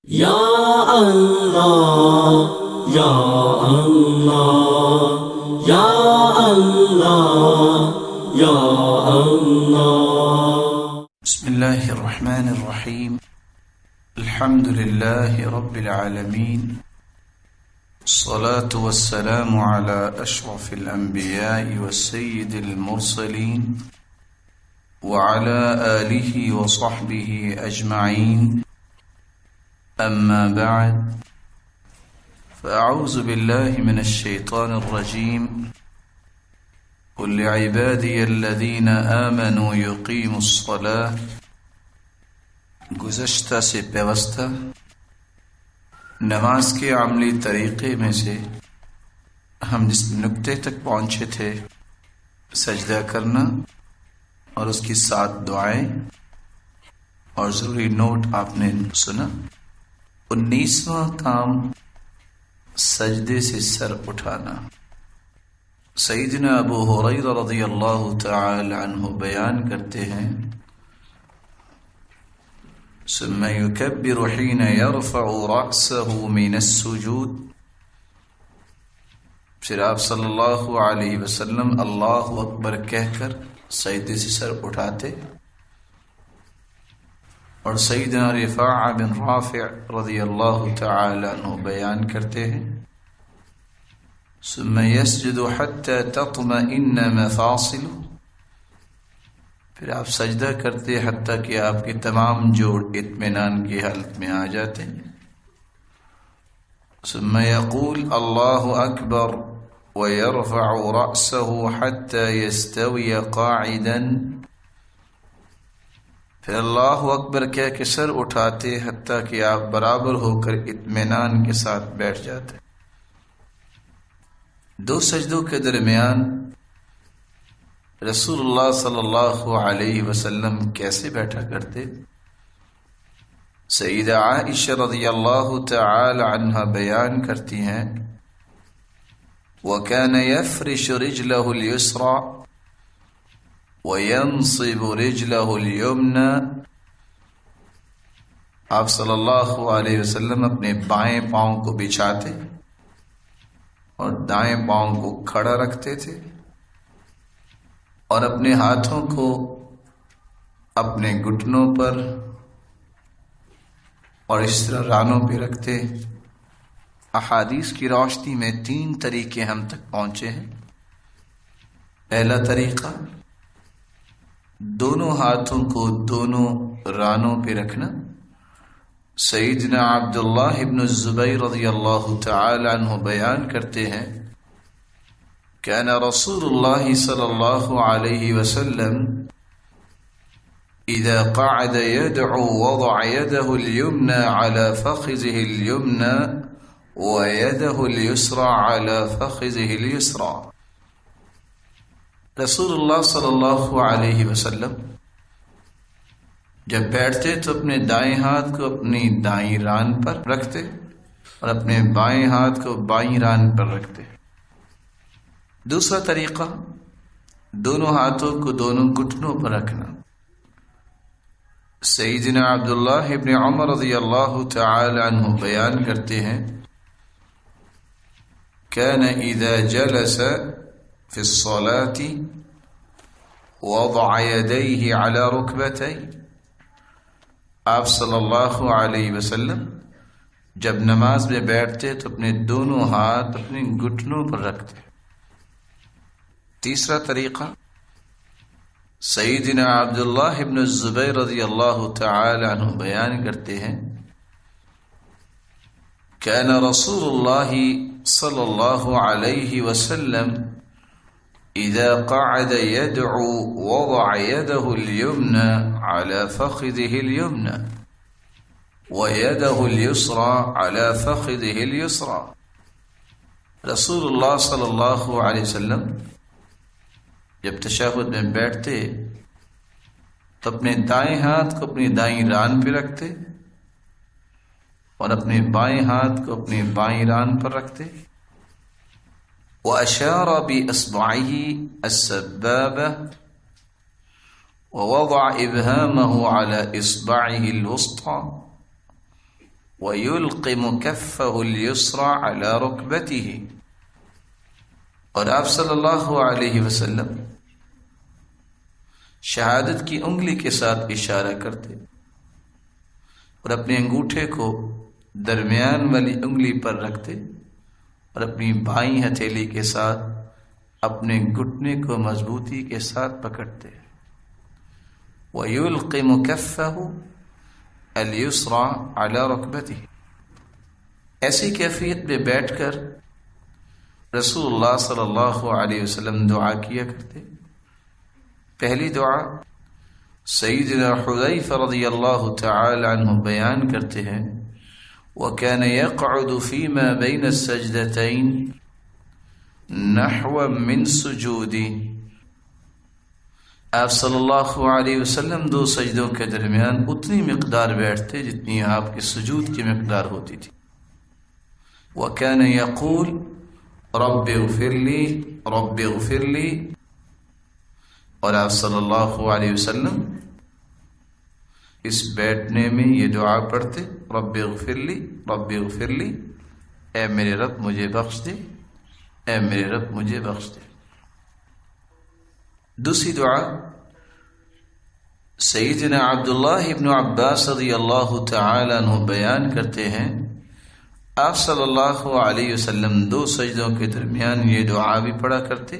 یا اللہ یا اللہ یا اللہ یا اللہ۔ بسم اللہ الرحمن الرحیم، الحمد للہ رب العالمین، الصلاة والسلام على اشرف الانبیاء والسید المرسلین وعلى آلہ وصحبہ اجمعین، اما بعد فاعوذ باللہ من الشیطان الرجیم، قل لعبادی الذین آمنوا یقیموا الصلاة۔ گزشتہ سے پیوستہ نماز کے عملی طریقے میں سے ہم جس نقطے تک پہنچے تھے، سجدہ کرنا اور اس کی 7 دعائیں اور ضروری نوٹ آپ نے سنا۔ 19واں کام سجدے سے سر اٹھانا۔ سیدنا ابو ہریرہ رضی اللہ تعالی عنہ بیان کرتے ہیں، ثم يكبر حين يرفع رأسه من السجود، پھر آپ صلی اللہ علیہ وسلم اللہ اکبر کہہ کر سجدے سے سر اٹھاتے، اور سیدنا رفاعہ بن رافع رضی اللہ تعالی عنہ بیان کرتے ہیں، ثم يسجد حتى تطمئن مفاصله، پھر آپ سجدہ کرتے حتیٰ کہ آپ کے تمام جوڑ اطمینان کی حالت میں آ جاتے ہیں۔ ثم يقول اللہ اکبر ويرفع رأسه حتى يستوي قاعدا، پھر اللہ اکبر کہہ کے سر اٹھاتے حتیٰ کہ آپ برابر ہو کر اطمینان کے ساتھ بیٹھ جاتے۔ 2 سجدوں کے درمیان رسول اللہ صلی اللہ علیہ وسلم کیسے بیٹھا کرتے؟ سیدہ عائشہ رضی اللہ تعالی عنہ بیان کرتی ہیں، وَكَانَ يَفْرِشُ رِجْلَهُ الْيُسْرَى وَيَنصِبُ رِجْلَهُ الْيُمْنَى، آپ صلی اللہ علیہ وسلم اپنے بائیں پاؤں کو بچھاتے اور دائیں پاؤں کو کھڑا رکھتے تھے، اور اپنے ہاتھوں کو اپنے گھٹنوں پر اور اس طرح رانوں پہ رکھتے۔ احادیث کی روشنی میں 3 طریقے ہم تک پہنچے ہیں۔ پہلا طریقہ، دونوں ہاتھوں کو دونوں رانوں پہ رکھنا۔ سیدنا عبداللہ ابن الزبیر رضی اللہ تعالی عنہ بیان کرتے ہیں، كان رسول الله صلى الله عليه وسلم إذا قعد يدعو وضع يده اليمنى على فخذه اليمنى ويده اليسرى على فخذه اليسرى۔ رسول اللہ صلی اللہ علیہ وسلم جب بیٹھتے تو اپنے دائیں ہاتھ کو اپنی دائیں ران پر رکھتے اور اپنے بائیں ہاتھ کو بائیں ران پر رکھتے۔ دوسرا طریقہ، دونوں ہاتھوں کو دونوں گھٹنوں پر رکھنا۔ سیدنا عبداللہ ابن عمر رضی اللہ تعالی عنہ بیان کرتے ہیں، كان اذا جلس في الصلاة وضع يديه على ركبتيه، آپ صلی اللہ علیہ وسلم جب نماز میں بیٹھتے تو اپنے دونوں ہاتھ اپنے گھٹنوں پر رکھتے۔ تیسرا طریقہ، سیدنا عبداللہ ابن الزبیر رضی اللہ تعالی عنہ بیان کرتے ہیں، كان رسول اللہ صلی اللہ علیہ وسلم اذا قعد يدعو وضع يده اليمنى على فخذه اليمنى ويده اليسرى على فخذه اليسرى۔ رسول اللہ صلی اللہ علیہ وسلم جب تشہد میں بیٹھتے تو اپنے دائیں ہاتھ کو اپنی دائیں ران پہ رکھتے اور اپنے بائیں ہاتھ کو اپنی بائیں ران پر رکھتے، وَأَشَارَ بِأَصْبَعِهِ السَّبَّابَةِ ووضع إبهامه على إصبعه الوسطى وَيُلْقِمُ كَفَّهُ الْيُسْرَى عَلَى رُكْبَتِهِ، اور آپ صلی اللہ علیہ وسلم شہادت کی انگلی کے ساتھ اشارہ کرتے اور اپنے انگوٹھے کو درمیان والی انگلی پر رکھتے اور اپنی بائیں ہتھیلی کے ساتھ اپنے گھٹنے کو مضبوطی کے ساتھ پکڑتے۔ وَيُلْقِمُ كَفَّهُ الْيُسْرَى عَلَى رُكْبَتِهِ، ایسی کیفیت میں بیٹھ کر رسول اللہ صلی اللہ علیہ وسلم دعا کیا کرتے۔ پہلی دعا سیدنا حذیفہ رضی اللہ تعالی عنہ بیان کرتے ہیں، وَكَانَ يَقْعُدُ فِيمَا بَيْنَ السَّجْدَتَيْنِ نَحْوًا مِّن سُجُودِ، آپ صلی اللہ علیہ وسلم دو سجدوں کے درمیان اتنی مقدار بیٹھتے جتنی آپ کے سجود کی مقدار ہوتی تھی۔ وَكَانَ يَقُولُ رَبِّ اغْفِرْ لِي رَبِّ اغْفِرْ لِي، اور آپ صلی اللہ علیہ وسلم اس بیٹھنے میں یہ دعا پڑھتے، رب اغفر لی رب اغفر لی، اے میرے رب مجھے بخش دے، اے میرے رب مجھے بخش دے۔ دوسری دعا سیدنا عبداللہ ابن عباس رضی اللہ تعالی عنہ بیان کرتے ہیں، آپ صلی اللہ علیہ وسلم دو سجدوں کے درمیان یہ دعا بھی پڑھا کرتے،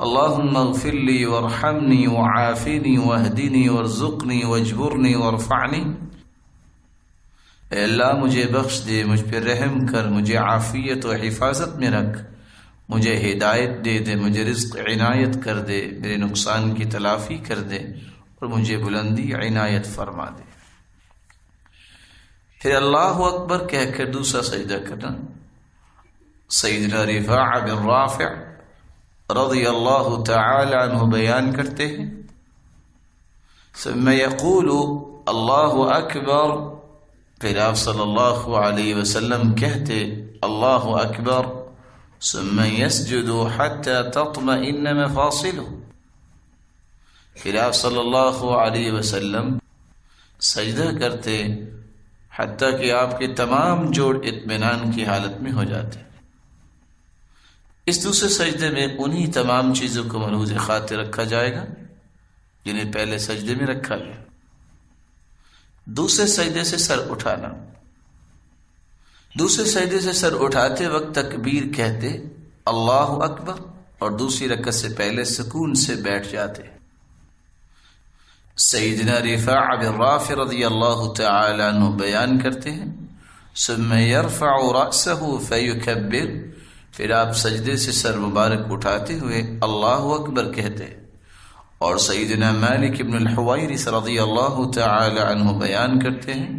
اللہم اغفر لی وارحمنی وعافنی واہدنی وارزقنی واجبرنی وارفعنی، اے اللہ مجھے بخش دے، مجھ پہ رحم کر، مجھے عافیت و حفاظت میں رکھ، مجھے ہدایت دے دے، مجھے رزق عنایت کر دے، میرے نقصان کی تلافی کر دے، اور مجھے بلندی عنایت فرما دے۔ پھر اللہ اکبر کہہ کر دوسرا سجدہ کرنا۔ سیدنا رفاعہ بن رافع رضی اللہ تعالی عنہ بیان کرتے ہیں، ثم یقول اللہ اکبر، پھر آپ صلی اللہ علیہ وسلم کہتے اللہ اکبر، ثم یسجد حتی تطمئن مفاصلہ، پھر آپ صلی اللہ علیہ وسلم سجدہ کرتے حتیٰ کہ آپ کے تمام جوڑ اطمینان کی حالت میں ہو جاتے۔ اس دوسرے سجدے میں انہی تمام چیزوں کو ملحوظ خاطر رکھا جائے گا جنہیں پہلے سجدے میں رکھا گیا۔ دوسرے سجدے سے سر اٹھانا، دوسرے سجدے سے سر اٹھاتے وقت تکبیر کہتے اللہ اکبر، اور دوسری رکعت سے پہلے سکون سے بیٹھ جاتے۔ سیدنا رفاعہ بن رافع رضی اللہ تعالی عنہ بیان کرتے ہیں، ثم يرفع رأسه فيكبر، پھر آپ سجدے سے سر مبارک اٹھاتے ہوئے اللہ اکبر کہتے۔ اور سیدنا مالک بن الحویرث رضی اللہ تعالی عنہ بیان کرتے ہیں،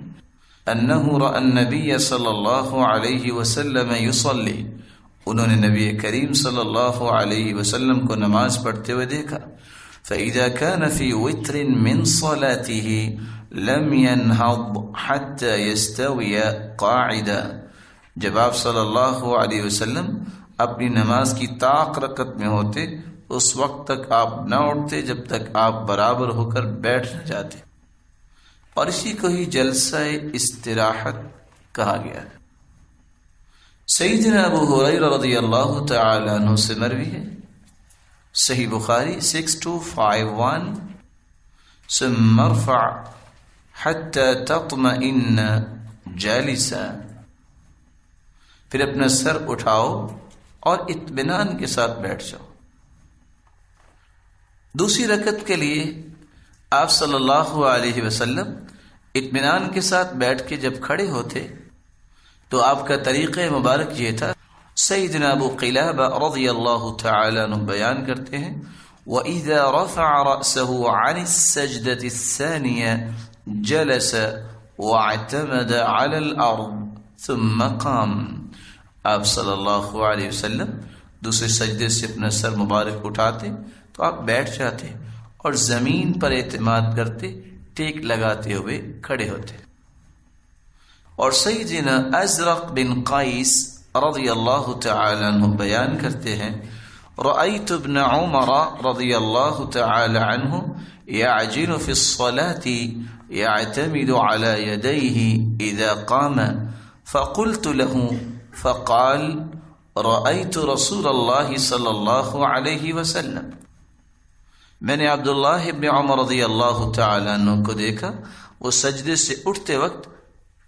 انہ رأى النبی صلی اللہ علیہ وسلم یصلی، انہوں نے نبی کریم صلی اللہ علیہ وسلم کو نماز پڑھتے ہوئے دیکھا، فإذا كان في وتر من صلاته لم ينهض حتى يستوي قاعدا، جب آپ صلی اللہ علیہ وسلم اپنی نماز کی طاق رکعت میں ہوتے اس وقت تک آپ نہ اٹھتے جب تک آپ برابر ہو کر بیٹھ نہ جاتے، اور اسی کو ہی جلسہ استراحت کہا گیا ہے۔ سیدنا ابو ہریرہ رضی اللہ تعالی عنہ سے مروی ہے، صحیح بخاری 6251، ثم ارفع حتى تطمئن جالسا، پھر اپنا سر اٹھاؤ اور اطمینان کے ساتھ بیٹھ جاؤ۔ دوسری رکعت کے لیے آپ صلی اللہ علیہ وسلم اطمینان کے ساتھ بیٹھ کے جب کھڑے ہوتے تو آپ کا طریقہ مبارک یہ تھا۔ سیدنا ابو قلابہ رضی اللہ تعالی عنہ بیان کرتے ہیں، وَإِذَا رَفَعَ رَأْسَهُ عَنِ السَّجْدَةِ الثَّانِيَةِ جَلَسَ وَاعْتَمَدَ عَلَى الْأَرْضِ ثُمَّ قَامَ، آپ صلی اللہ علیہ وسلم دوسرے سجدے سے اپنا سر مبارک اٹھاتے تو آپ بیٹھ جاتے اور زمین پر اعتماد کرتے، ٹیک لگاتے ہوئے کھڑے ہوتے۔ اور سیدنا ازرق بن قیس رضی اللہ تعالی عنہ بیان کرتے ہیں، رأیت ابن عمر رضی اللہ تعالی عنہ يعجل في الصلاة يعتمد على يديه إذا قام فقلت له فقال رأيت رسول الله صلى الله عليه وسلم. میں نے عبداللہ ابن عمر رضی اللہ تعالیٰ عنہ کو دیکھا، وہ سجدے سے اٹھتے وقت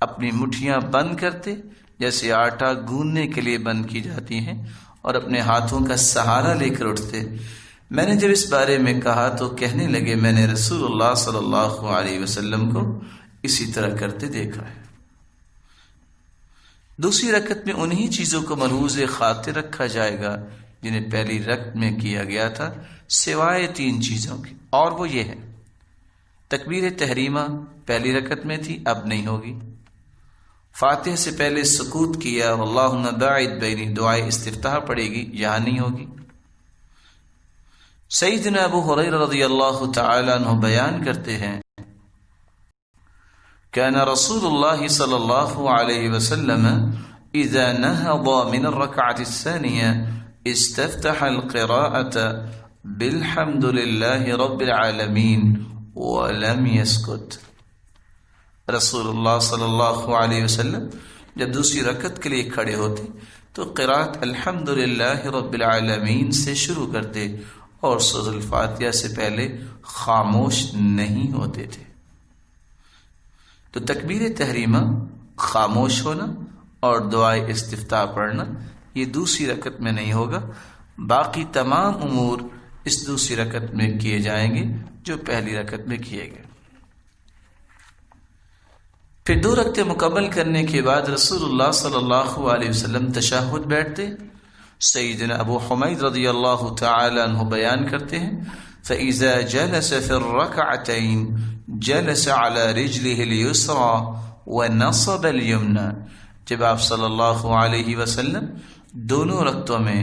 اپنی مٹھیاں بند کرتے جیسے آٹا گوندنے کے لیے بند کی جاتی ہیں، اور اپنے ہاتھوں کا سہارا لے کر اٹھتے۔ میں نے جب اس بارے میں کہا تو کہنے لگے میں نے رسول اللہ صلی اللہ علیہ وسلم کو اسی طرح کرتے دیکھا ہے۔ دوسری رکعت میں انہی چیزوں کو ملحوظ خاطر رکھا جائے گا جنہیں پہلی رکعت میں کیا گیا تھا، سوائے 3 چیزوں کے، اور وہ یہ ہے: تکبیر تحریمہ پہلی رکعت میں تھی، اب نہیں ہوگی۔ فاتحہ سے پہلے سکوت کیا، اللہم باعد بینی، دعائے استفتاح پڑے گی، یہاں نہیں ہوگی۔ سیدنا ابو ہریرہ رضی اللہ تعالی عنہ بیان کرتے ہیں، كان رسول الله صلى الله عليه وسلم إذا نهض من الركعة الثانية استفتح القراءة بالحمد لله رب العالمين ولم يسكت۔ رسول اللہ صلی اللہ علیہ وسلم جب دوسری رکعت کے لیے کھڑے ہوتے تو قراءت الحمد للہ رب العالمین سے شروع کرتے اور سورۃ الفاتحہ سے پہلے خاموش نہیں ہوتے تھے۔ تو تکبیر تحریمہ، خاموش ہونا اور دعائے استفتاح پڑھنا یہ دوسری رکعت میں نہیں ہوگا، باقی تمام امور اس دوسری رکعت میں کیے جائیں گے جو پہلی رکعت میں کیے گئے۔ پھر 2 رکعتیں مکمل کرنے کے بعد رسول اللہ صلی اللہ علیہ وسلم تشہد بیٹھتے۔ سیدنا ابو حمید رضی اللہ تعالی عنہ بیان کرتے ہیں، فَإِذَا جَلَسَ فِي الرَّكْعَتَيْنِ جلس على رجله اليسرى ونصب اليمنى۔ جب آپ صلی اللہ علیہ وسلم دونوں رکعتوں میں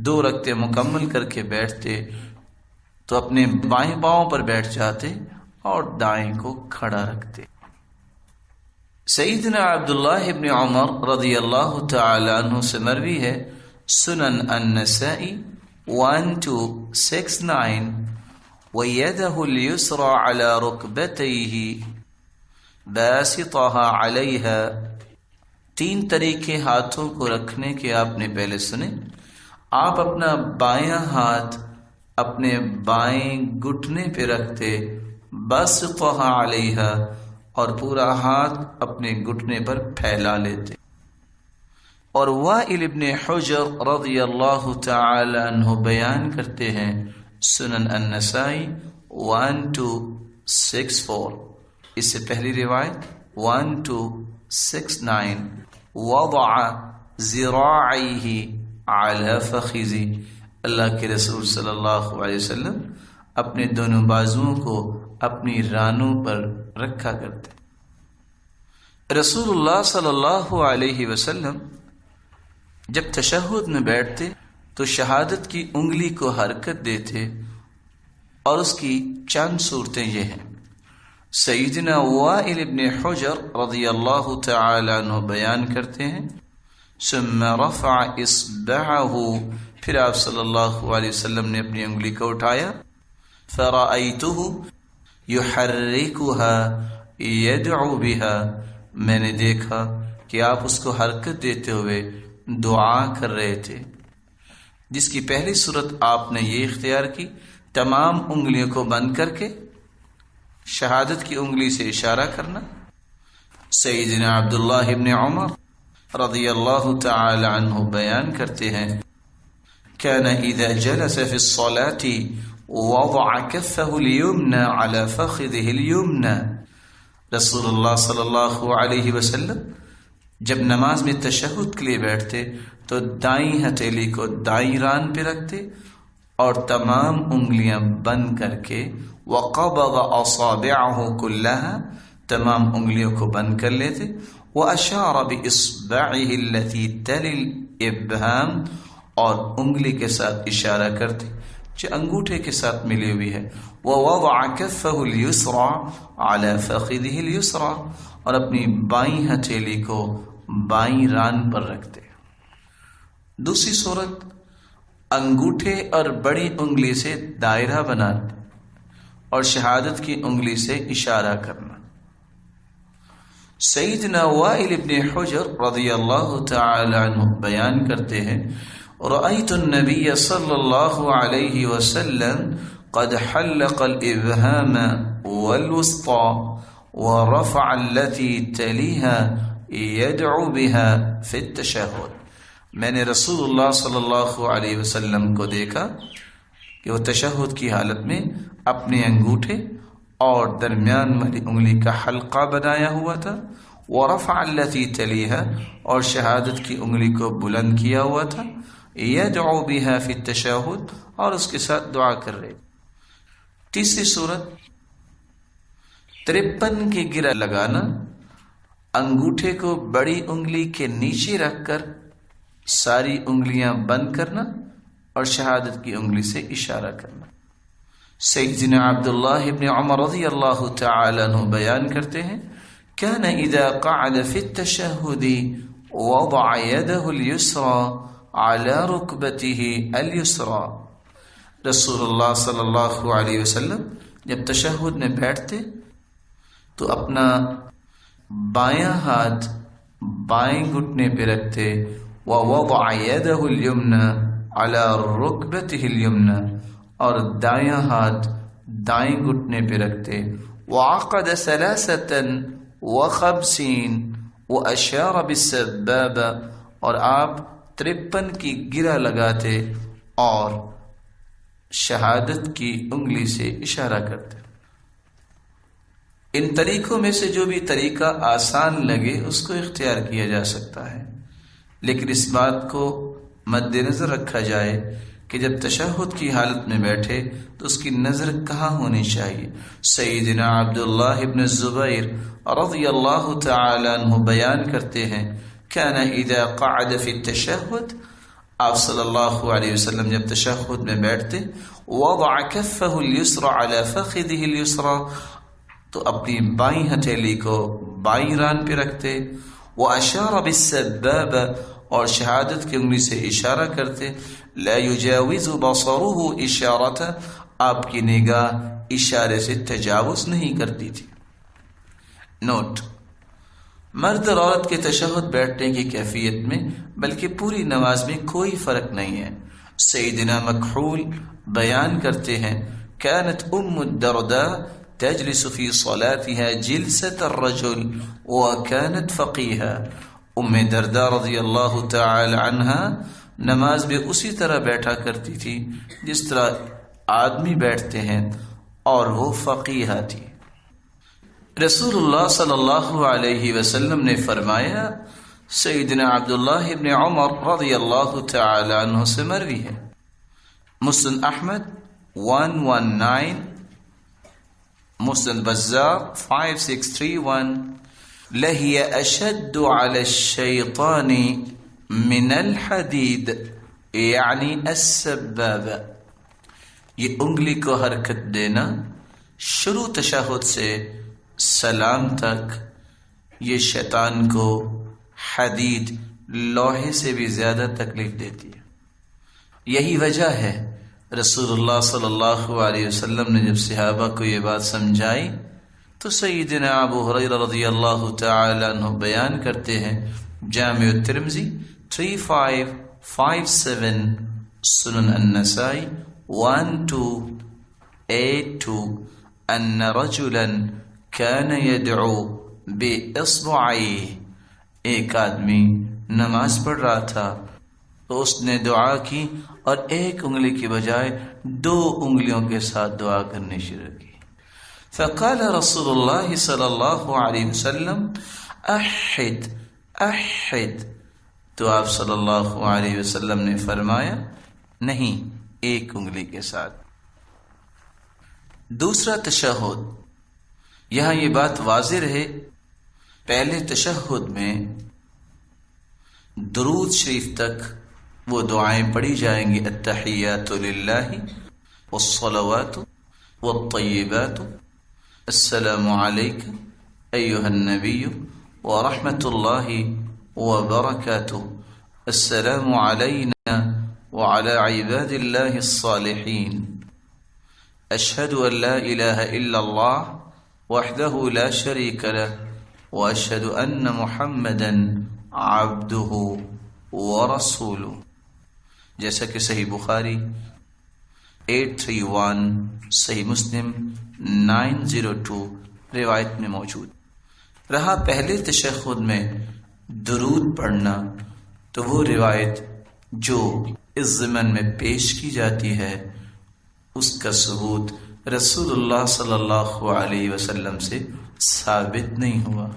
2 رکعتیں مکمل کر کے بیٹھتے تو اپنے بائیں پاؤں پر بیٹھ جاتے اور دائیں کو کھڑا رکھتے۔ سیدنا عبداللہ ابن عمر رضی اللہ تعالی عنہ سے مروی ہے، سنن النسائی 1269، وَيَدَهُ الْيُسْرَى عَلَى رُكْبَتَيْهِ بَاسِطَهَا عَلَيْهَا۔ 3 طریقے ہاتھوں کو رکھنے کے آپ نے پہلے سنے۔ آپ اپنا بایاں ہاتھ اپنے بائیں گھٹنے پہ رکھتے، بَاسِطَهَا عَلَيْهَا، اور پورا ہاتھ اپنے گھٹنے پر پھیلا لیتے۔ اور وائل ابن حجر رضی اللہ تعالی عنہ بیان کرتے ہیں، سنن النسائی 1264، اس سے پہلی روایت 1269، وضع ذراعیہ علی فخذی، اللہ کے رسول صلی اللہ علیہ وسلم اپنے دونوں بازوؤں کو اپنی رانوں پر رکھا کرتے۔ رسول اللہ صلی اللہ علیہ وسلم جب تشہد میں بیٹھتے تو شہادت کی انگلی کو حرکت دیتے، اور اس کی چند صورتیں یہ ہیں۔ سیدنا وائل ابن حجر رضی اللہ تعالی عنہ بیان کرتے ہیں، ثم رفع اصبعہ، پھر آپ صلی اللہ علیہ وسلم نے اپنی انگلی کو اٹھایا، فرأیتہ یحرکها یدعو بها، میں نے دیکھا کہ آپ اس کو حرکت دیتے ہوئے دعا کر رہے تھے۔ جس کی پہلی صورت آپ نے یہ اختیار کی، تمام انگلیوں کو بند کر کے شہادت کی انگلی سے اشارہ کرنا۔ سیدنا عبداللہ ابن عمر رضی اللہ تعالی عنہ بیان کرتے ہیں، كان اذا جلس في الصلاة وضع كفه اليمنى على فخذه اليمنى۔ رسول اللہ صلی اللہ علیہ وسلم جب نماز میں تشہد کے لیے بیٹھتے تو دائیں ہتھیلی کو دائیں ران پہ رکھتے اور تمام انگلیاں بند کر کے وقبض اصابعه كلها، تمام انگلیوں کو بند کر لیتے، واشار باصبعه التي تلي الابهام، اور انگلی کے ساتھ اشارہ کرتے جو انگوٹھے کے ساتھ ملی ہوئی ہے، ووضع كفه اليسرى على فخذه اليسرى، اور اپنی بائیں ہتھیلی کو بائیں ران پر رکھتے۔ دوسری صورت، انگوٹھے اور بڑی انگلی سے دائرہ بناتے اور شہادت کی انگلی سے اشارہ کرنا۔ سیدنا وائل ابن حجر رضی اللہ تعالی عنہ بیان کرتے ہیں، رأیت النبی صلی اللہ علیہ وسلم قد حلق الابہام والوسطى ورفع التي تلیها يدعو بها في التشہد۔ میں نے رسول اللہ صلی اللہ علیہ وسلم کو دیکھا کہ وہ تشہد کی حالت میں اپنے انگوٹھے اور درمیان والی انگلی کا حلقہ بنایا ہوا تھا، ورفع التي تلیها، اور شہادت کی انگلی کو بلند کیا ہوا تھا، يدعو بها في التشہد، اور اس کے ساتھ دعا کر رہے۔ تیسری صورت 53 کی گرہ لگانا، انگوٹھے کو بڑی انگلی کے نیچے رکھ کر ساری انگلیاں بند کرنا اور شہادت کی انگلی سے اشارہ کرنا۔ سیدنا عبداللہ ابن عمر رضی اللہ تعالی عنہ بیان کرتے ہیں، كان اذا قعد في التشهد وضع يده اليسرى على ركبته اليسرى۔ رسول اللہ صلی اللہ علیہ وسلم جب تشہد میں بیٹھتے تو اپنا بایاں ہاتھ بائیں گھٹنے پہ رکھتے، ووضع يده اليمنى على ركبته اليمنى، اور دایاں ہاتھ دائیں گھٹنے پہ رکھتے، وعقد 53 واشار بالسبابہ، اور آپ 53 کی گرہ لگاتے اور شہادت کی انگلی سے اشارہ کرتے۔ ان طریقوں میں سے جو بھی طریقہ آسان لگے اس کو اختیار کیا جا سکتا ہے، لیکن اس بات کو مد نظر رکھا جائے کہ جب تشہد کی حالت میں بیٹھے تو اس کی نظر کہاں ہونی چاہیے۔ سیدنا عبداللہ ابن الزبیر رضی اللہ تعالی عنہ بیان کرتے ہیں، كان اذا قعد في التشہد، آپ صلی اللہ علیہ وسلم جب تشہد میں بیٹھتے، وضع كفه اليسرى على فخذه اليسرى، تو اپنی بائیں ہتھیلی کو بائیں ران پہ رکھتے، واشار بالسبابہ، اور شہادت کی انگلی سے اشارہ کرتے، لا يجاوز بصره اشارتا، آپ کی نگاہ اشارے سے تجاوز نہیں کرتی تھی۔ نوٹ: مرد اور عورت کے تشہد بیٹھنے کی کیفیت میں بلکہ پوری نماز میں کوئی فرق نہیں ہے۔ سیدنا مکحول بیان کرتے ہیں، كانت ام الدرداء تجلس في صلاتها جلسة الرجل وكانت فقيها۔ ام درداء رضی اللہ تعالی عنہا نماز میں اسی طرح بیٹھا کرتی تھی جس طرح آدمی بیٹھتے ہیں، اور وہ فقیہ تھی۔ رسول اللہ صلی اللہ علیہ وسلم نے فرمایا، سیدنا عبداللہ ابن عمر رضی اللہ تعالی عنہ سے مروی ہے، مسند احمد 119، مسند بزار 5631، لَهِيَ أَشَدُّ عَلَى الشَّيْطَانِ مِنَ الْحَدِيدِ، یعنی السبابہ۔ یہ انگلی کو حرکت دینا شروع تشہد سے سلام تک یہ شیطان کو حدید، لوہے سے بھی زیادہ تکلیف دیتی ہے۔ یہی وجہ ہے رسول اللہ صلی اللہ علیہ وسلم نے جب صحابہ کو یہ بات سمجھائی تو سیدنا ابو ہریرہ رضی اللہ تعالی عنہ بیان کرتے ہیں، جامع الترمذی 3557، سنن النسائی 1282، ان رجلا كان يدعو باصبعيه، ایک آدمی نماز پڑھ رہا تھا تو اس نے دعا کی اور ایک انگلی کی بجائے 2 انگلیوں کے ساتھ دعا کرنی شروع کی۔ فقال رسول اللہ صلی اللہ علیہ وسلم احد احد، تو آپ صلی اللہ علیہ وسلم نے فرمایا نہیں، ایک انگلی کے ساتھ۔ دوسرا تشہد، یہاں یہ بات واضح رہے، پہلے تشہد میں درود شریف تک وہ دعائیں پڑھی جائیں گی، التحیات للہ والصلوات والطیبات، السلام علیک ایہا النبی ورحمۃ اللہ وبرکاتہ، السلام علینا وعلی عباد اللہ الصالحین، اشہد ان لا الہ الا اللہ وحدہ لا شریک لہ واشہد ان محمدا عبدہ ورسولہ، جیسا کہ صحیح بخاری 831، صحیح مسلم 902 روایت میں موجود رہا۔ پہلے تشہد میں درود پڑھنا تو وہ روایت جو اس ضمن میں پیش کی جاتی ہے اس کا ثبوت رسول اللہ صلی اللہ علیہ وسلم سے ثابت نہیں ہوا۔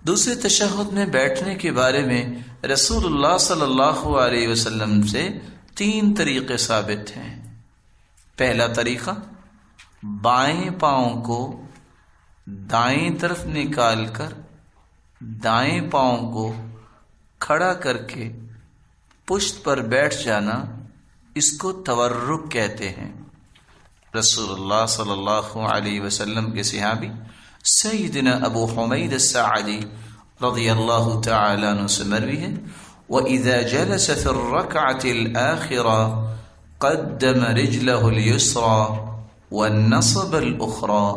دوسرے تشہد میں بیٹھنے کے بارے میں رسول اللہ صلی اللہ علیہ وسلم سے 3 طریقے ثابت ہیں۔ پہلا طریقہ، بائیں پاؤں کو دائیں طرف نکال کر دائیں پاؤں کو کھڑا کر کے پشت پر بیٹھ جانا، اس کو تورک کہتے ہیں۔ رسول اللہ صلی اللہ علیہ وسلم کے صحابی سیدنا ابو حمید الساعدی رضی اللہ تعالی عنہ سے مروی ہے، وَإِذَا جَلَسَ فِي الرَّكْعَةِ الْآخِرَةِ قَدَّمَ رِجْلَهُ الْيُسْرَى وَالنَّصَبَ الْأُخْرَى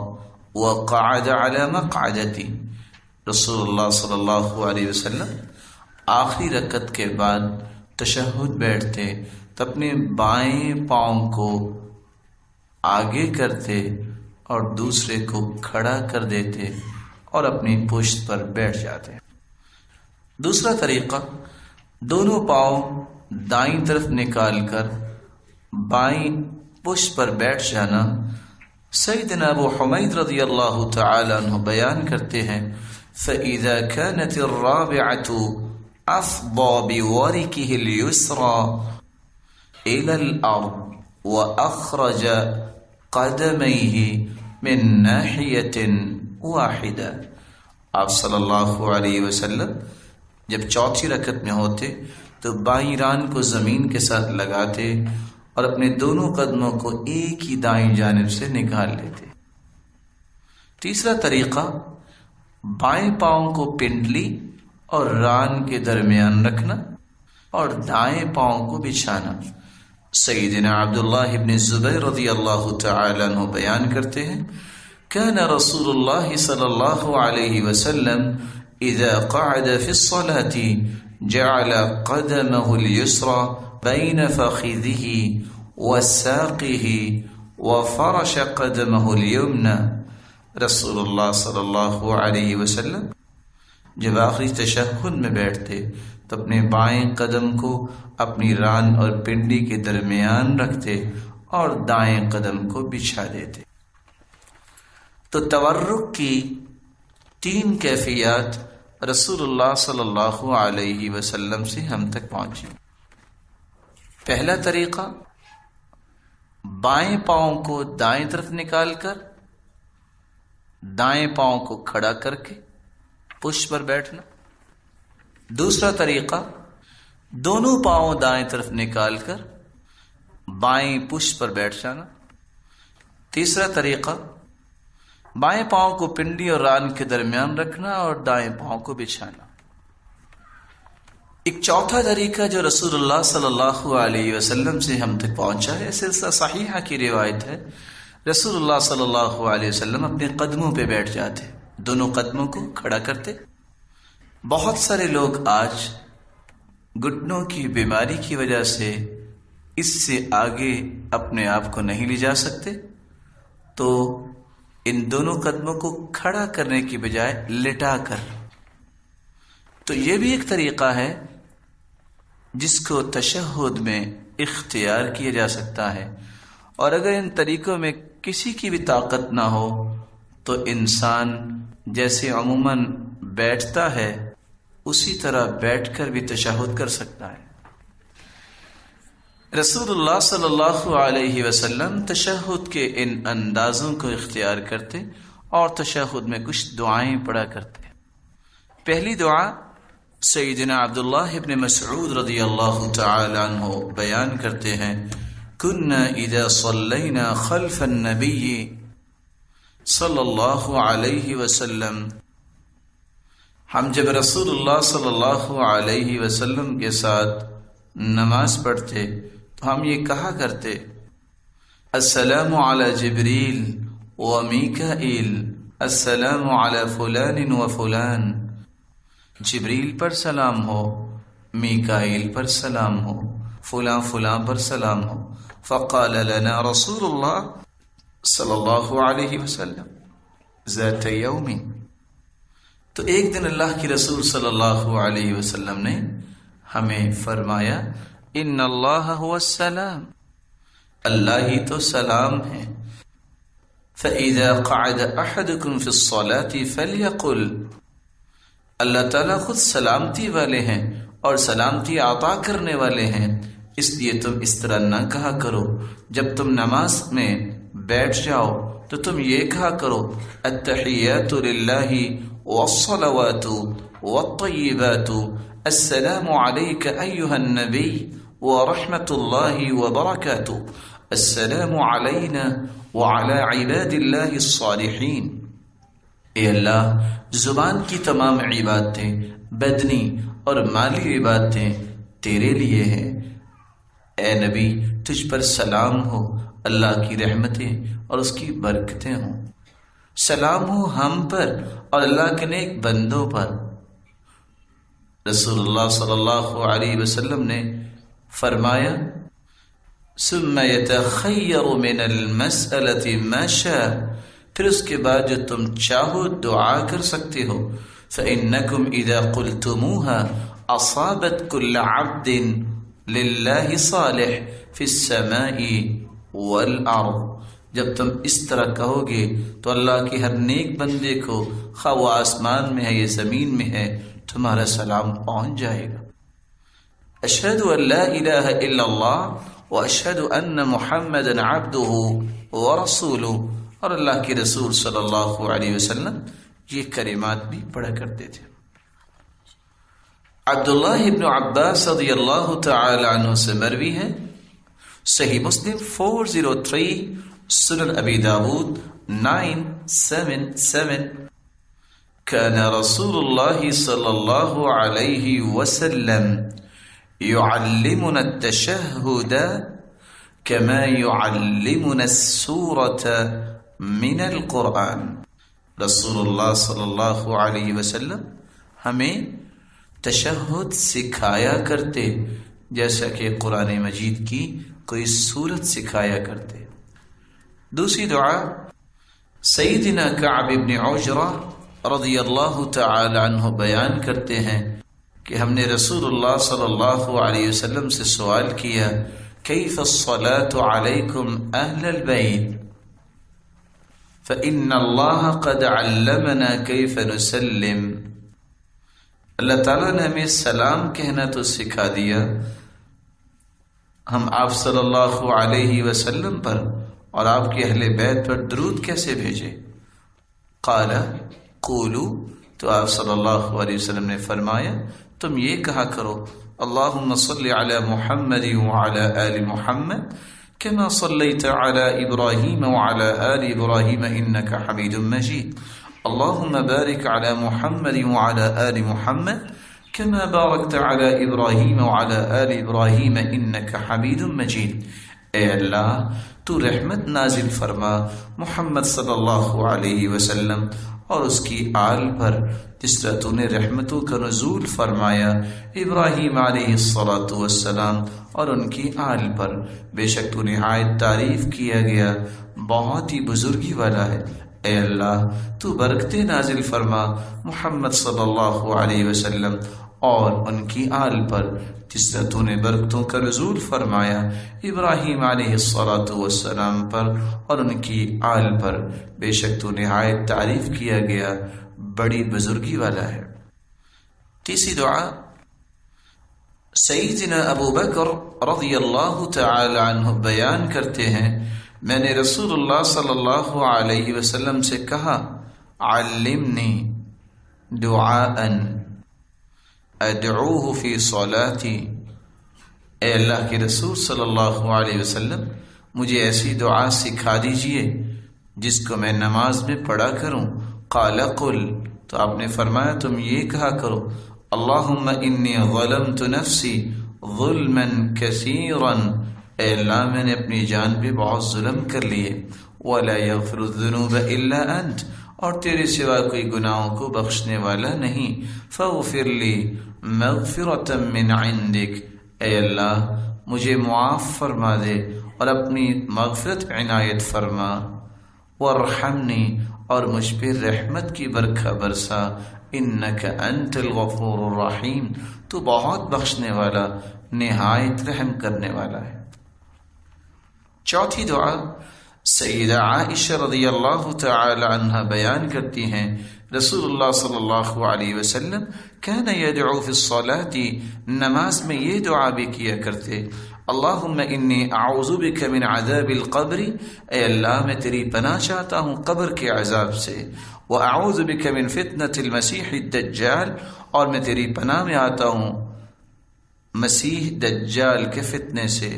وَقَعَدَ عَلَى مَقْعَدَتِهِ۔ رسول اللہ صلی اللہ علیہ وسلم آخری رکعت کے بعد تشہد بیٹھتے تو اپنے بائیں پاؤں کو آگے کرتے اور دوسرے کو کھڑا کر دیتے اور اپنی پشت پر بیٹھ جاتے۔ دوسرا طریقہ، دونوں پاؤں دائیں طرف نکال کر بائیں پشت پر بیٹھ جانا۔ سیدنا ابو حمید رضی اللہ تعالی عنہ بیان کرتے ہیں، فَإِذَا كَانَتِ الرَّابِعَةُ أَفْضَى بِوَرِكِهِ الْيُسْرَى إِلَى الْأَرْضِ وَأَخْرَجَ قَدَمَيْهِ من ناحیة واحدہ۔ آپ صلی اللہ علیہ وسلم جب چوتھی رکعت میں ہوتے تو بائیں ران کو زمین کے ساتھ لگاتے اور اپنے دونوں قدموں کو ایک ہی دائیں جانب سے نکال لیتے۔ تیسرا طریقہ، بائیں پاؤں کو پنڈلی اور ران کے درمیان رکھنا اور دائیں پاؤں کو بچھانا۔ سیدنا عبداللہ ابن الزبیر رضی اللہ تعالی عنہ بیان کرتے ہیں، كان رسول اللہ صلی اللہ علیہ وسلم اذا قعد في الصلاة جعل قدمه اليسرى بين فخذه وساقه وفرش قدمه اليمنى۔ رسول اللہ صلی اللہ علیہ وسلم جب آخری تشہد میں بیٹھتے تو اپنے بائیں قدم کو اپنی ران اور پنڈلی کے درمیان رکھتے اور دائیں قدم کو بچھا دیتے۔ تو تورک کی 3 کیفیات رسول اللہ صلی اللہ علیہ وسلم سے ہم تک پہنچی۔ پہلا طریقہ، بائیں پاؤں کو دائیں طرف نکال کر دائیں پاؤں کو کھڑا کر کے پشت پر بیٹھنا۔ دوسرا طریقہ، دونوں پاؤں دائیں طرف نکال کر بائیں پشت پر بیٹھ جانا۔ تیسرا طریقہ، بائیں پاؤں کو پنڈلی اور ران کے درمیان رکھنا اور دائیں پاؤں کو بچھانا۔ ایک چوتھا طریقہ جو رسول اللہ صلی اللہ علیہ وسلم سے ہم تک پہنچا ہے، سلسلہ صحیحہ کی روایت ہے، رسول اللہ صلی اللہ علیہ وسلم اپنے قدموں پہ بیٹھ جاتے، دونوں قدموں کو کھڑا کرتے۔ بہت سارے لوگ آج گھٹنوں کی بیماری کی وجہ سے اس سے آگے اپنے آپ کو نہیں لے جا سکتے، تو ان دونوں قدموں کو کھڑا کرنے کی بجائے لٹا کر، تو یہ بھی ایک طریقہ ہے جس کو تشہد میں اختیار کیا جا سکتا ہے۔ اور اگر ان طریقوں میں کسی کی بھی طاقت نہ ہو تو انسان جیسے عموماً بیٹھتا ہے اسی طرح بیٹھ کر بھی تشہد کر سکتا ہے۔ رسول اللہ صلی اللہ علیہ وسلم تشہد کے ان اندازوں کو اختیار کرتے اور تشہد میں کچھ دعائیں پڑھا کرتے۔ پہلی دعا سیدنا عبداللہ ابن مسعود رضی اللہ تعالی عنہ بیان کرتے ہیں، كنا اذا صلینا خلف النبی صلی اللہ علیہ وسلم، ہم جب رسول اللہ صلی اللہ علیہ وسلم کے ساتھ نماز پڑھتے تو ہم یہ کہا کرتے، السلام علی جبریل و میکائیل السلام علی فلان و فلان، جبریل پر سلام ہو، میکائیل پر سلام ہو، فلاں فلاں پر سلام ہو۔ فقال لنا رسول اللہ صلی اللہ علیہ وسلم ذات یوم، تو ایک دن اللہ کی رسول صلی اللہ علیہ وسلم نے ہمیں فرمایا ان اللہ هو السلام، اللہ ہی تو سلام ہے۔ فَإِذَا قَعَدَ أَحَدُكُمْ فِي الصَّلَاةِ فَلْيَقُلْ، اللہ تعالیٰ خود سلامتی والے ہیں اور سلامتی عطا کرنے والے ہیں، اس لیے تم اس طرح نہ کہا کرو جب تم نماز میں بیٹھ جاؤ تو تم یہ کہا کرو التحیات للہ والصلوات والطیبات السلام علیک ایہا النبی ورحمۃ اللہ وبرکاتہ السلام علینا وعلی عباد اللہ الصالحین۔ اے اللہ، زبان کی تمام عبادتیں، بدنی اور مالی عبادتیں تیرے لیے ہیں۔ اے نبی، تجھ پر سلام ہو، اللہ کی رحمتیں اور اس کی برکتیں ہوں، سلام ہو ہم پر اور اللہ کے نیک بندوں پر۔ رسول اللہ صلی اللہ علیہ وسلم نے فرمایا ثم يتخیر من المسألة ما شاء، پھر اس کے بعد جو تم چاہو دعا کر سکتے ہو۔ فإنکم اذا قلتموها اصابت كل عبد للہ صالح فی السماء والارض، جب تم اس طرح کہو گے تو اللہ کے ہر نیک بندے کو، خواہ وہ آسمان میں ہے یا زمین میں ہے، تمہارا سلام پہنچ جائے گا۔ اشہد ان لا الہ الا اللہ واشہد ان محمدا عبدہ ورسولہ، اور اللہ کے رسول صلی اللہ علیہ وسلم یہ کلمات بھی پڑھا کرتے تھے۔ عبداللہ ابن عباس رضی اللہ تعالی عنہ سے مروی ہے، صحیح مسلم 403، سنن ابی داود 977، كان رسول اللہ صلی اللہ علیہ وسلم يعلمنا التشہد كما يعلمنا السورة من القرآن، رسول اللہ صلی اللہ علیہ وسلم ہمیں تشہد سکھایا کرتے جیسا کہ قرآن مجید کی کوئی سورت سکھایا کرتے۔ دوسری دعا سیدنا کعب بن عجرہ رضی اللہ تعالی عنہ بیان کرتے ہیں کہ ہم نے رسول اللہ صلی اللہ علیہ وسلم سے سوال کیا کیف الصلاة علیکم اہل البیت فإن اللہ قد علمنا کیف نسلم، اللہ تعالیٰ نے ہمیں سلام کہنا تو سکھا دیا، ہم آپ صلی اللہ علیہ وسلم پر اور آپ کے اہل بیت پر درود کیسے بھیجے؟ قال قولوا، تو آپ صلی اللہ علیہ وسلم نے فرمایا تم یہ کہا کرو اللہم صل علی محمد وعلی آل محمد كما صليت على إبراهيم وعلى آل إبراهيم إنك حميد مجيد اللهم بارك على محمد وعلى آل محمد كما باركت على إبراهيم وعلى آل إبراهيم إنك حميد مجيد۔ اے اللہ، تو رحمت نازل فرما محمد صلی اللہ علیہ وسلم اور اس کی آل پر جس طرح تو نے رحمتوں کا نزول فرمایا ابراہیم علیہ الصلاۃ والسلام اور ان کی آل پر، بے شک تو نہایت تعریف کیا گیا، بہت ہی بزرگی والا ہے۔ اے اللہ، تو برکتیں نازل فرما محمد صلی اللہ علیہ وسلم اور ان کی آل پر جس طرح تو نے برکتوں کا نزول فرمایا ابراہیم علیہ الصلاۃ والسلام پر اور ان کی آل پر، بے شک تو نہایت تعریف کیا گیا، بڑی بزرگی والا ہے۔ تیسری دعا سیدنا ابو بکر رضی اللہ تعالی عنہ بیان کرتے ہیں میں نے رسول اللہ صلی اللہ علیہ وسلم سے کہا علمنی دعاء ادعوه فی صلاتی، اے اللہ کے رسول صلی اللہ علیہ وسلم مجھے ایسی دعا سکھا دیجئے جس کو میں نماز میں پڑھا کروں۔ قال قل، تو آپ نے فرمایا تم یہ کہا کرو اللہم انی ظلمت نفسی ظلما کثیرا اے اللہ میں نے اپنی جان پہ بہت ظلم کر لیے، وَلَا يَغْفِرُ الذُّنُوبَ إِلَّا أَنْتَ، اور تیرے سوا کوئی گناہوں کو بخشنے والا نہیں، فَاغْفِرْ لِي مَغْفِرَةً مِّنْ عِنْدِكَ، اے اللہ مجھے معاف فرما دے اور اپنی مغفرت عنایت فرما، وَارْحَمْنِي، اور مجھ پہ رحمت کی برکھا برسا، إِنَّكَ أَنْتَ الْغَفُورُ الرَّحِيمُ، تو بہت بخشنے والا نہایت رحم کرنے والا ہے۔ چوتھی دعا سیدہ عائشہ رضی اللہ تعالی عنہ بیان کرتی ہیں، رسول اللہ صلی اللہ علیہ وسلم کان یدعو فی الصلاة، نماز میں یہ دعا بھی کیا کرتے، اللہم انی اعوذ بک من عذاب القبر، اے اللہ میں تیری پناہ چاہتا ہوں قبر کے عذاب سے، واعوذ بک من فتنة المسیح الدجال، اور میں تیری پناہ میں آتا ہوں مسیح دجال کے فتنے سے،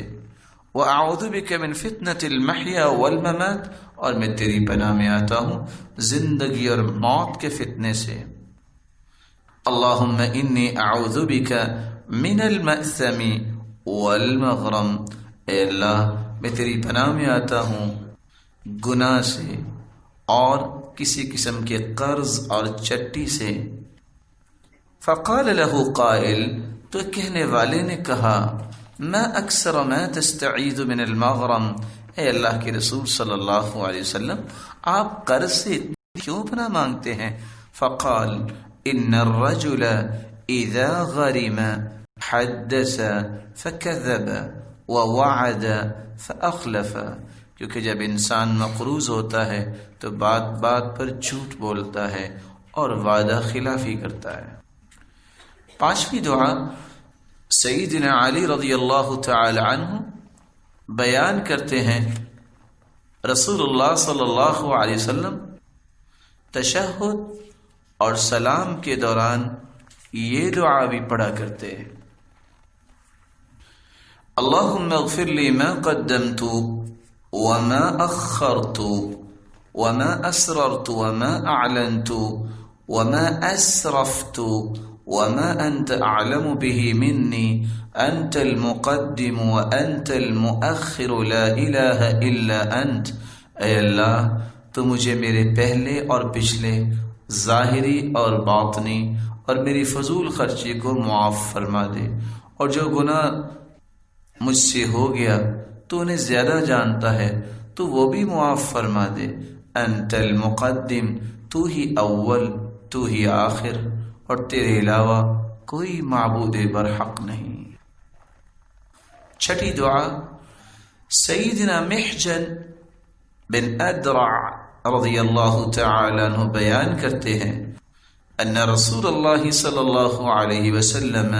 وَأَعُوذُ بِكَ مِن فِتْنَةِ الْمَحْيَا وَالْمَمَاتِ، اور میں تیری پناہ میں آتا ہوں زندگی اور موت کے فتنے سے، اللہم انی اعوذ بک من المأثم والمغرم، اے اللہ میں تیری پناہ میں آتا ہوں گناہ سے اور کسی قسم کے قرض اور چٹی سے۔ فقال له قائل، تو کہنے والے نے کہا، ما اکثر ما تستعیذ من المغرم، اے اللہ کے رسول صلی اللہ علیہ وسلم آپ قرض سے کیوں پناہ مانگتے ہیں؟ فقال ان الرجل اذا غرم حدث فكذب ووعد فاخلف، کیونکہ جب انسان مقروض ہوتا ہے تو بات بات پر جھوٹ بولتا ہے اور وعدہ خلافی کرتا ہے۔ پانچویں دعا سیدنا علی رضی اللہ تعالی عنہ بیان کرتے ہیں، رسول اللہ صلی اللہ علیہ وسلم تشہد اور سلام کے دوران یہ دعا بھی پڑھا کرتے ہیں، اللہم اغفر لی ما قدمت وما اخرت وما اسررت وما اعلنت وما اسرفت وما أنت أعلم به مني أنت المقدم وأنت المؤخر لا إله إلا أنت، اے اللہ تو مجھے میرے پہلے اور پچھلے، ظاہری اور باطنی اور میری فضول خرچی کو معاف فرما دے، اور جو گناہ مجھ سے ہو گیا تو انہیں زیادہ جانتا ہے تو وہ بھی معاف فرما دے، انت المقدم، تو ہی اول تو ہی آخر، اور تیرے علاوہ کوئی معبود برحق نہیں۔ چھٹی دعا سیدنا محجن بن ادرع رضی اللہ تعالی عنہ بیان کرتے ہیں، ان رسول اللہ صلی اللہ علیہ وسلم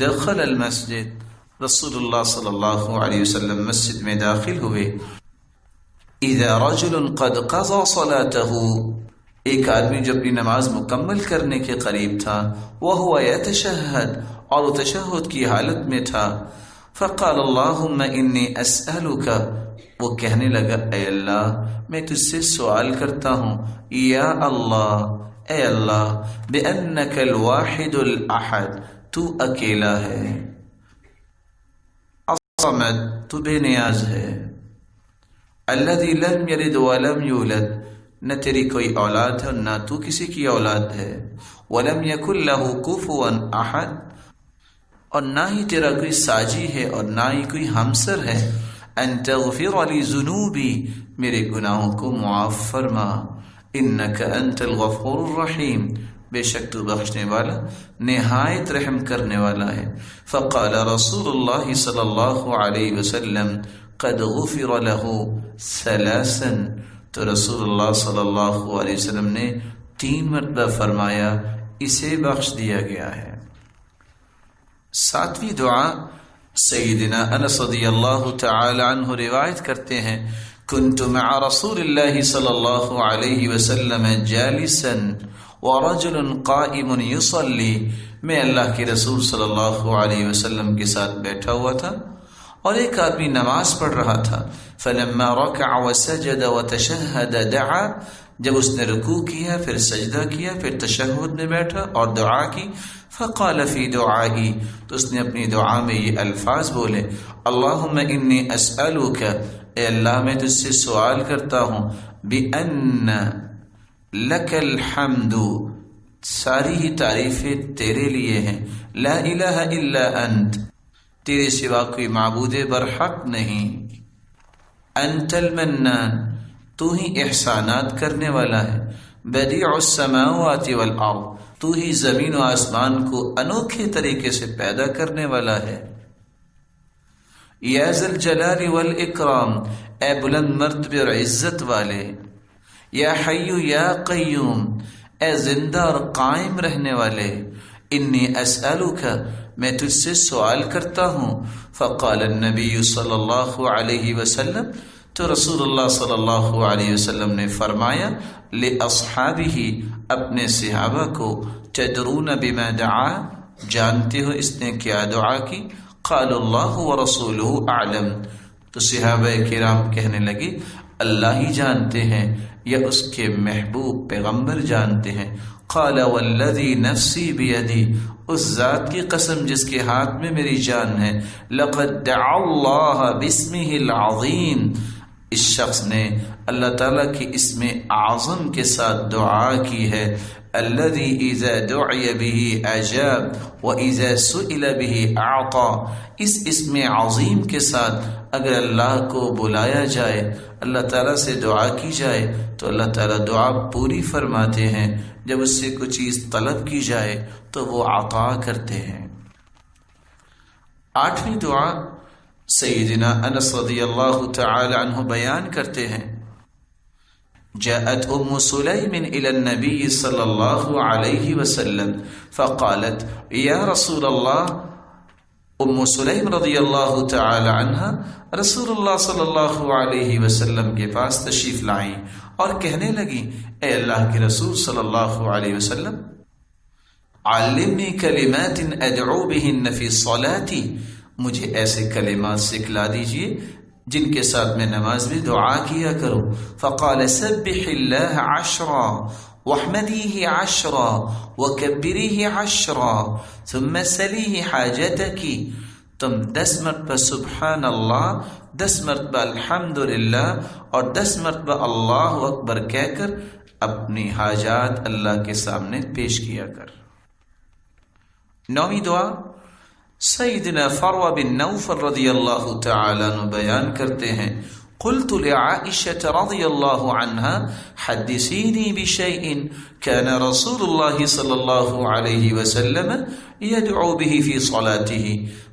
دخل المسجد، رسول اللہ صلی اللہ علیہ وسلم مسجد میں داخل ہوئے، اذا رجل قد قضى صلاته، ایک آدمی جو اپنی نماز مکمل کرنے کے قریب تھا، وَهُوَ يَتَشَهَّدُ، اور وہ تشہد کی حالت میں تھا، فقال اللہم انی اسألک، وہ کہنے لگا اے اللہ میں تجھ سے سوال کرتا ہوں، یا اللہ اے اللہ، بِأَنَّكَ الْوَاحِدُ الْأَحَدُ، تو اکیلا ہے، الصمد، تو بے نیاز ہے، الذی لم یلد ولم یولد، نہ تیری کوئی اولاد ہے اور نہ تو کسی کی اولاد ہے، وَلَمْ يَكُنْ لَهُ كُفُوًا أَحَدٌ، اور نہ ہی تیرا کوئی ساجی ہے اور نہ ہی کوئی ہمسر ہے، أَن تَغْفِرَ لِي ذُنُوبِي، میرے گناہوں کو معاف فرما، إِنَّكَ أَنْتَ الْغَفُورُ الرَّحِيمُ، بے شک تو بخشنے والا نہایت رحم کرنے والا ہے۔ فقال رسول اللہ صلی اللہ علیہ وسلم قد غفر له ثلاثا، تو رسول اللہ صلی اللہ علیہ وسلم نے 3 مرتبہ فرمایا اسے بخش دیا گیا ہے۔ 7ویں دعا سیدنا انس رضی اللہ تعالی عنہ روایت کرتے ہیں، كنت مع رسول اللہ صلی اللہ علیہ وسلم جالسا ورجل قائم يصلي، میں اللہ کے رسول صلی اللہ علیہ وسلم کے ساتھ بیٹھا ہوا تھا اور ایک آدمی نماز پڑھ رہا تھا، فلما ركع وسجد وتشهد دعا، جب اس نے رکوع کیا پھر سجدہ کیا پھر تشہد میں بیٹھا اور دعا کی، فقال فی دعائی، تو اس نے اپنی دعا میں یہ الفاظ بولے، اللہم انی اسألک، اے اللہ میں تجھ سے سوال کرتا ہوں، بأن لک الحمد، ساری ہی تعریفیں تیرے لیے ہیں، لا الہ الا انت، تیرے سوا کوئی معبود برحق نہیں، انت المنان، تو ہی احسانات کرنے والا ہے، بدیع السماوات والارض، تو ہی زمین و آسمان کو انوکھے طریقے سے پیدا کرنے والا ہے، یا ذا الجلال والاکرام، اے بلند مرتبے اور عزت والے، یا حی یا قیوم، اے زندہ اور قائم رہنے والے، انی اسألک، میں تجھ سے سوال کرتا ہوں، فقال النبی صلی اللہ علیہ وسلم، تو رسول اللہ صلی اللہ علیہ وسلم نے فرمایا، لأصحابہ، اپنے صحابہ کو، تدرون بما دعا، جانتے ہو اس نے کیا دعا کی؟ قال اللہ ورسولہ اعلم، تو صحابہ کرام کہنے لگے اللہ ہی جانتے ہیں یا اس کے محبوب پیغمبر جانتے ہیں۔ قال والذی نفسی بیدی، اس ذات کی قسم جس کے ہاتھ میں میری جان ہے، لقد دعا اللہ باسمہ العظیم، اس شخص نے اللہ تعالیٰ کے اسم اعظم کے ساتھ دعا کی ہے، الذی اذا دعی بہ اجاب واذا سئل بہ اعطا، اس اسم عظیم کے ساتھ اگر اللہ کو بلایا جائے، اللہ تعالیٰ سے دعا کی جائے تو اللہ تعالیٰ دعا پوری فرماتے ہیں، جب اس سے کوئی چیز طلب کی جائے تو وہ عطا کرتے ہیں۔ 8ویں دعا سیدنا انس رضی اللہ تعالی عنہ بیان کرتے ہیں، جاءت ام سلیم الى النبی صلی اللہ علیہ وسلم فقالت یا رسول اللہ، ام سلیم رضی اللہ تعالی عنہ رسول اللہ صلی اللہ علیہ وسلم کے پاس تشریف لائیں اور کہنے لگی، اے اللہ کے رسول صلی اللہ علیہ وسلم، علمنی کلمات ادعو بہن فی صلاتي، مجھے ایسے کلمات سکھلا دیجئے جن کے ساتھ میں نماز میں دعا کیا کروں۔ فقال سبح اللہ 10 واحمدیہ 10 وکبریہ 10 ثم سلیہ حاجتک، تم 10 مرتبہ سبحان اللہ، 10 مرتبہ الحمدللہ اور 10 مرتبہ اللہ اکبر کہہ کر اپنی حاجات اللہ کے سامنے پیش کیا کر۔ 9ویں دعا سیدنا فروہ بن نوفل رضی اللہ تعالی عنہ بیان کرتے ہیں، قلت لعائشة رضی اللہ عنہا حدثینی بشیء کان رسول اللہ صلی اللہ علیہ وسلم یدعو به فی صلاتہ،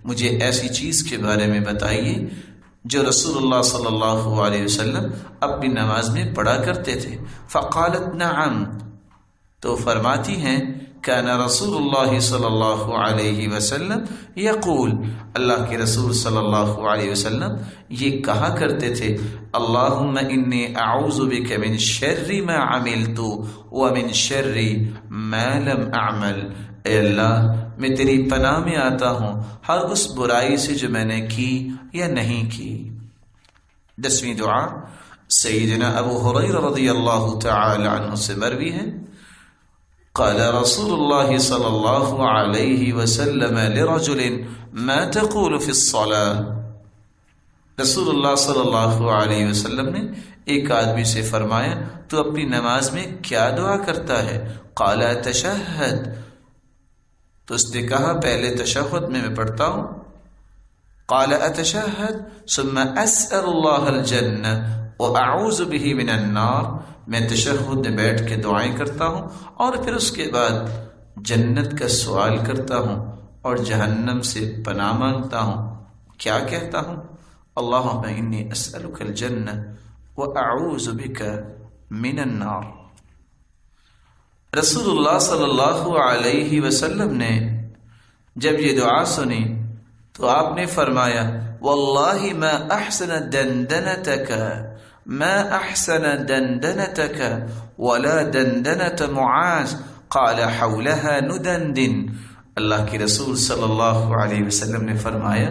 مجھے ایسی چیز کے بارے میں بتائیے جو رسول اللہ صلی اللہ علیہ وسلم اپنی نماز میں پڑھا کرتے تھے۔ فقالت نعم، تو فرماتی ہیں، کان رسول اللہ صلی اللہ علیہ وسلم یقول، اللہ کے رسول صلی اللہ علیہ وسلم یہ کہا کرتے تھے، اللہم انی اعوذ بک من شر ما عملت ومن شر ما لم اعمل، اے اللہ میں تیری پناہ میں آتا ہوں ہر اس برائی سے جو میں نے کی یا نہیں کی۔ 10ویں دعا سیدنا ابو ہریرہ رضی اللہ تعالی عنہ سے مروی ہے، قال رسول اللہ صلی اللہ علیہ وسلم لرجل ما تقول فی الصلاة، رسول اللہ صلی اللہ علیہ وسلم نے ایک آدمی سے فرمایا، تو اپنی نماز میں کیا دعا کرتا ہے؟ قال تشہد، تو اس نے کہا پہلے تشہد میں پڑھتا ہوں۔ قال اتشہد ثم اسأل اللہ الجنہ واعوذ به من النار، میں تشہد میں بیٹھ کے دعائیں کرتا ہوں اور پھر اس کے بعد جنت کا سوال کرتا ہوں اور جہنم سے پناہ مانگتا ہوں۔ کیا کہتا ہوں؟ اللہم انی اسألک الجنہ واعوذ بک من النار۔ رسول اللہ صلی اللہ علیہ وسلم نے جب یہ دعا سنی تو آپ نے فرمایا، واللہ ما احسن دندنتک، ما احسن دندنتك ولا دندنت معاذ قال حولها ندندن، اللہ کے رسول صلی اللہ علیہ وسلم نے فرمایا،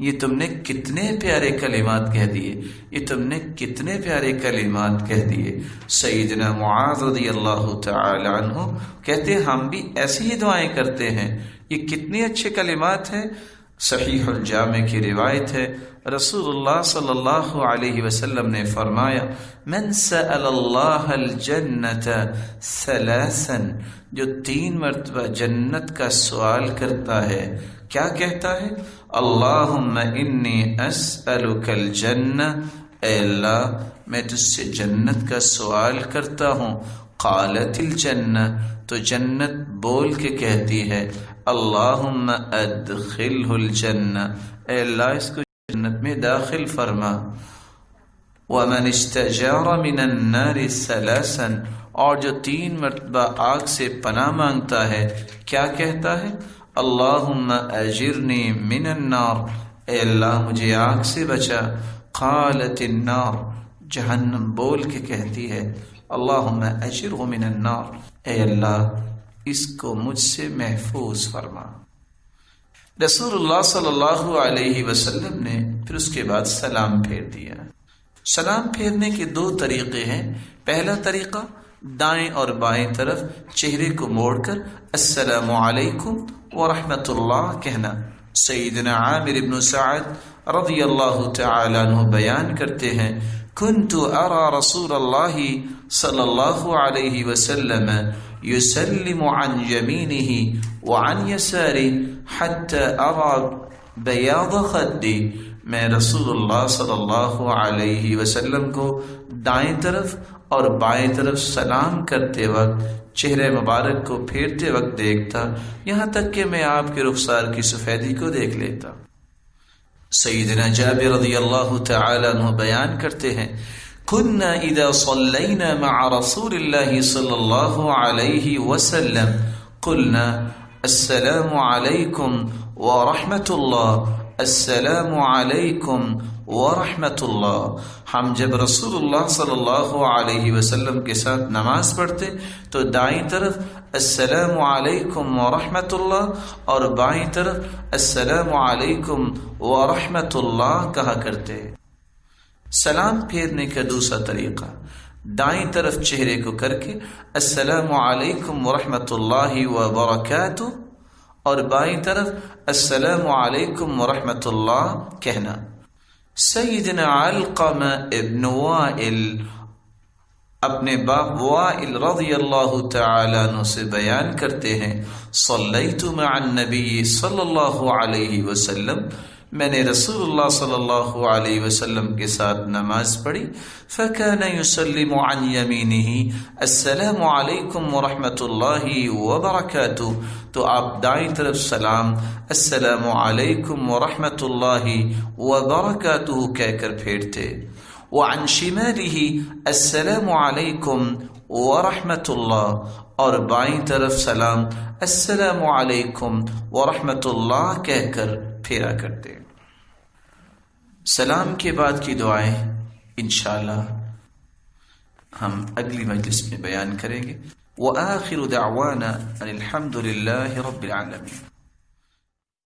یہ تم نے کتنے پیارے کلمات کہہ دیے، یہ تم نے کتنے پیارے کلمات کہہ دیے۔ سیدنا معاذ رضی اللہ تعالی عنہ کہتے ہم بھی ایسی ہی دعائیں کرتے ہیں یہ کتنے اچھے کلمات ہیں. صحیح الجامع کی روایت ہے، رسول اللہ صلی اللہ علیہ وسلم نے فرمایا، من سأل اللہ الجنت ثلاثا، جو 3 مرتبہ جنت کا سوال کرتا ہے، کیا کہتا ہے؟ اللہم انی اسألک الجنہ، اے اللہ میں تجھ سے جنت کا سوال کرتا ہوں. قالت الجنہ، تو جنت بول کے کہتی ہے، اللہم ادخلہ الجنہ، اے اللہ اس کو جنت میں داخل فرما. ومن استجار من النار ثلاثا، اور جو 3 مرتبہ آگ سے پناہ مانگتا ہے، کیا کہتا ہے؟ اللہم اجرنی من النار، اے اللہ مجھے آگ سے بچا. قالت النار، جہنم بول کے کہتی ہے، اللہم اجرہ من النار، اے اللہ اس کو مجھ سے محفوظ فرما. رسول اللہ صلی اللہ علیہ وسلم نے پھر اس کے بعد سلام پھیر دیا. سلام پھیرنے کے 2 طریقے ہیں. پہلا طریقہ دائیں اور بائیں طرف چہرے کو موڑ کر السلام علیکم ورحمۃ اللہ کہنا. سیدنا عامر بن سعد رضی اللہ تعالی عنہ بیان کرتے ہیں، كنت ارى رسول اللہ صلی اللہ علیہ وسلم يسلم عن يمينه وعن يساره حتى ارى بياض خدي، میں رسول اللہ صلی اللہ علیہ وسلم کو دائیں طرف اور بائیں طرف سلام کرتے وقت چہرے مبارک کو پھیرتے وقت دیکھتا، یہاں تک کہ میں آپ کے رخسار کی سفیدی کو دیکھ لیتا. سیدنا جابر رضی اللہ تعالی عنہ بیان کرتے ہیں، كنا اذا صلينا مع رسول الله صلی اللہ علیہ وسلم قلنا السلام علیکم ورحمۃ اللہ، السلام علیکم ورحمۃ اللہ. ہم جب رسول اللہ صلی اللہ علیہ وسلم کے ساتھ نماز پڑھتے تو دائیں طرف السلام علیکم ورحمۃ اللہ اور بائیں طرف السلام علیکم ورحمۃ اللہ کہا کرتے. سلام پھیرنے کا دوسرا طریقہ دائیں طرف چہرے کو کر کے السلام علیکم ورحمۃ اللہ وبرکاتہ اور بائیں طرف السلام علیکم ورحمۃ اللہ کہنا. سیدنا علقمہ ابن وائل اپنے باپ وائل رضی اللہ تعالی عنہ سے بیان کرتے ہیں، صلیت مع النبی صلی اللہ علیہ وسلم، میں نے رسول اللہ صلی اللہ علیہ وسلم کے ساتھ نماز پڑھی. فکان یسلم عن یمینہ السلام علیکم ورحمۃ اللہ وبرکاتہ، تو آپ دائیں طرف سلام السلام علیکم ورحمۃ اللہ وبرکاتہ کہہ کر پھیرتے. وعن شمالہ السلام علیکم ورحمۃ اللہ، اور بائیں طرف سلام السلام علیکم ورحمۃ اللہ کہہ کر پھیرا کرتے. سلام کے بعد کی دعائیں انشاءاللہ ہم اگلی مجلس میں بیان کریں گے. وآخر دعوانا ان الحمد للہ رب العالمین.